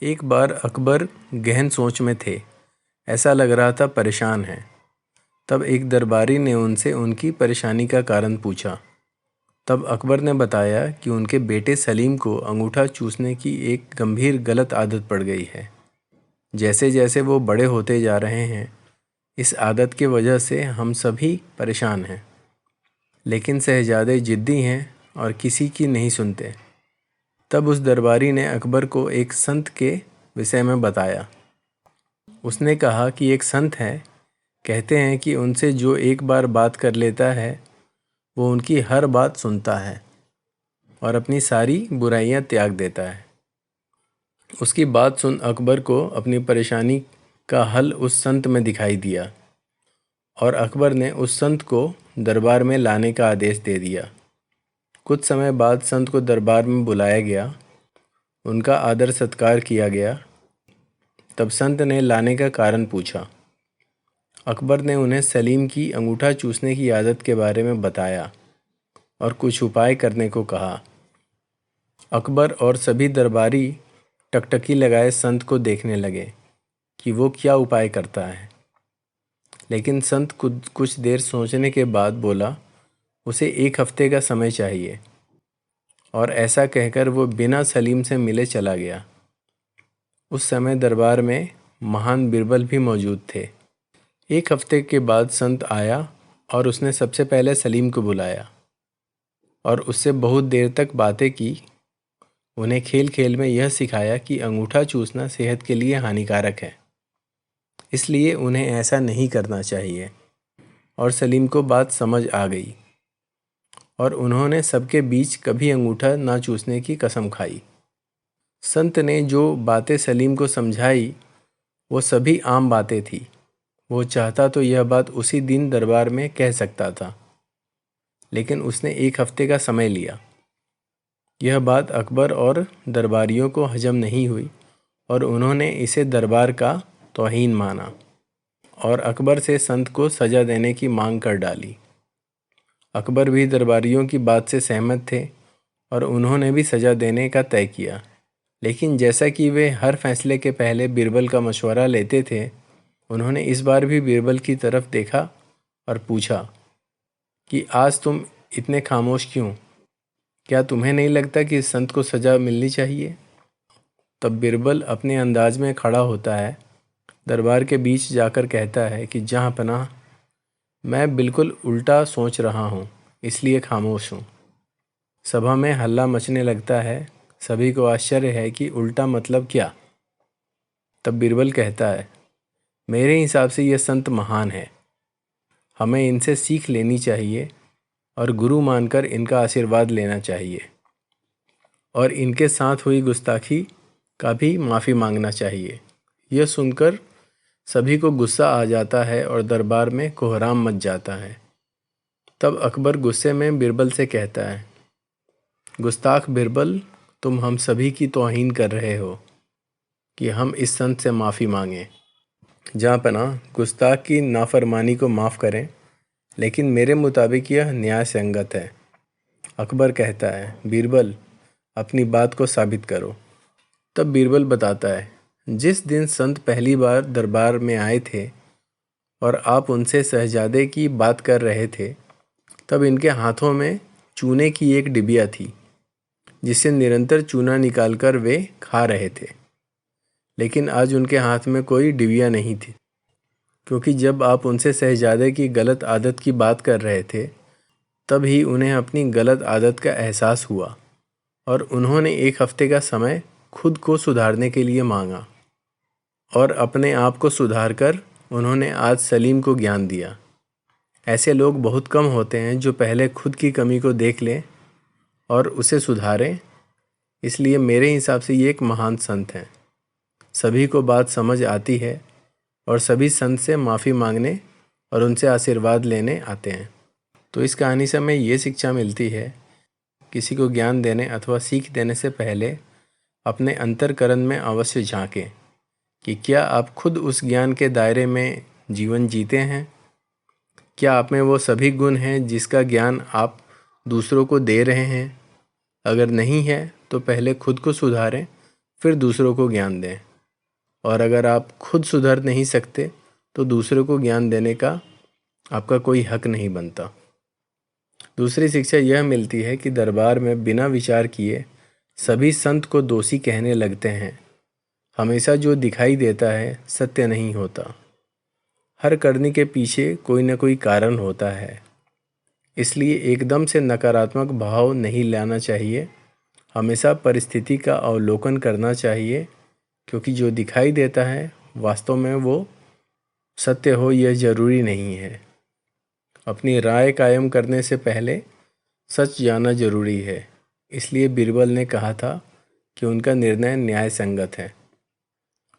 एक बार अकबर गहन सोच में थे। ऐसा लग रहा था परेशान हैं। तब एक दरबारी ने उनसे उनकी परेशानी का कारण पूछा। तब अकबर ने बताया कि उनके बेटे सलीम को अंगूठा चूसने की एक गंभीर गलत आदत पड़ गई है। जैसे जैसे वो बड़े होते जा रहे हैं, इस आदत की वजह से हम सभी परेशान हैं। लेकिन शहजादे जिद्दी हैं और किसी की नहीं सुनते। तब उस दरबारी ने अकबर को एक संत के विषय में बताया। उसने कहा कि एक संत है, कहते हैं कि उनसे जो एक बार बात कर लेता है वो उनकी हर बात सुनता है और अपनी सारी बुराइयां त्याग देता है। उसकी बात सुन अकबर को अपनी परेशानी का हल उस संत में दिखाई दिया और अकबर ने उस संत को दरबार में लाने का आदेश दे दिया। कुछ समय बाद संत को दरबार में बुलाया गया। उनका आदर सत्कार किया गया। तब संत ने लाने का कारण पूछा। अकबर ने उन्हें सलीम की अंगूठा चूसने की आदत के बारे में बताया और कुछ उपाय करने को कहा। अकबर और सभी दरबारी टकटकी लगाए संत को देखने लगे कि वो क्या उपाय करता है। लेकिन संत कुछ देर सोचने के बाद बोला, उसे 1 हफ्ते का समय चाहिए। और ऐसा कहकर वो बिना सलीम से मिले चला गया। उस समय दरबार में महान बिरबल भी मौजूद थे। 1 हफ्ते के बाद संत आया और उसने सबसे पहले सलीम को बुलाया और उससे बहुत देर तक बातें की। उन्हें खेल खेल में यह सिखाया कि अंगूठा चूसना सेहत के लिए हानिकारक है, इसलिए उन्हें ऐसा नहीं करना चाहिए। और सलीम को बात समझ आ गई और उन्होंने सबके बीच कभी अंगूठा ना चूसने की कसम खाई। संत ने जो बातें सलीम को समझाई वो सभी आम बातें थी। वो चाहता तो यह बात उसी दिन दरबार में कह सकता था, लेकिन उसने 1 हफ्ते का समय लिया। यह बात अकबर और दरबारियों को हजम नहीं हुई और उन्होंने इसे दरबार का तौहीन माना और अकबर से संत को सज़ा देने की मांग कर डाली। अकबर भी दरबारियों की बात से सहमत थे और उन्होंने भी सज़ा देने का तय किया। लेकिन जैसा कि वे हर फैसले के पहले बीरबल का मशवरा लेते थे, उन्होंने इस बार भी बीरबल की तरफ देखा और पूछा कि आज तुम इतने खामोश क्यों? क्या तुम्हें नहीं लगता कि इस संत को सज़ा मिलनी चाहिए? तब बीरबल अपने अंदाज में खड़ा होता है, दरबार के बीच जाकर कहता है कि जहाँ पनाह, मैं बिल्कुल उल्टा सोच रहा हूँ, इसलिए खामोश हूँ। सभा में हल्ला मचने लगता है। सभी को आश्चर्य है कि उल्टा मतलब क्या? तब बीरबल कहता है, मेरे हिसाब से यह संत महान है, हमें इनसे सीख लेनी चाहिए और गुरु मानकर इनका आशीर्वाद लेना चाहिए और इनके साथ हुई गुस्ताखी का भी माफ़ी मांगना चाहिए। यह सुनकर सभी को गुस्सा आ जाता है और दरबार में कोहराम मच जाता है। तब अकबर गुस्से में बीरबल से कहता है, गुस्ताख बीरबल, तुम हम सभी की तौहीन कर रहे हो कि हम इस संत से माफ़ी मांगें। जहाँ पनाह, गुस्ताख की नाफरमानी को माफ़ करें, लेकिन मेरे मुताबिक यह न्याय संगत है। अकबर कहता है, बीरबल, अपनी बात को साबित करो। तब बीरबल बताता है, जिस दिन संत पहली बार दरबार में आए थे और आप उनसे शहजादे की बात कर रहे थे, तब इनके हाथों में चूने की एक डिबिया थी जिससे निरंतर चूना निकालकर वे खा रहे थे। लेकिन आज उनके हाथ में कोई डिबिया नहीं थी, क्योंकि जब आप उनसे शहजादे की गलत आदत की बात कर रहे थे, तब ही उन्हें अपनी गलत आदत का एहसास हुआ और उन्होंने 1 हफ्ते का समय खुद को सुधारने के लिए मांगा और अपने आप को सुधार कर उन्होंने आज सलीम को ज्ञान दिया। ऐसे लोग बहुत कम होते हैं जो पहले खुद की कमी को देख लें और उसे सुधारें। इसलिए मेरे हिसाब से ये एक महान संत हैं। सभी को बात समझ आती है और सभी संत से माफ़ी मांगने और उनसे आशीर्वाद लेने आते हैं। तो इस कहानी से हमें ये शिक्षा मिलती है, किसी को ज्ञान देने अथवा सीख देने से पहले अपने अंतर्करण में अवश्य झांकें कि क्या आप खुद उस ज्ञान के दायरे में जीवन जीते हैं। क्या आप में वो सभी गुण हैं जिसका ज्ञान आप दूसरों को दे रहे हैं? अगर नहीं है तो पहले खुद को सुधारें, फिर दूसरों को ज्ञान दें। और अगर आप खुद सुधर नहीं सकते तो दूसरों को ज्ञान देने का आपका कोई हक नहीं बनता। दूसरी शिक्षा यह मिलती है कि दरबार में बिना विचार किए सभी संत को दोषी कहने लगते हैं। हमेशा जो दिखाई देता है सत्य नहीं होता। हर करनी के पीछे कोई न कोई कारण होता है। इसलिए एकदम से नकारात्मक भाव नहीं लाना चाहिए। हमेशा परिस्थिति का अवलोकन करना चाहिए, क्योंकि जो दिखाई देता है वास्तव में वो सत्य हो यह जरूरी नहीं है। अपनी राय कायम करने से पहले सच जानना जरूरी है। इसलिए बीरबल ने कहा था कि उनका निर्णय न्याय संगत है।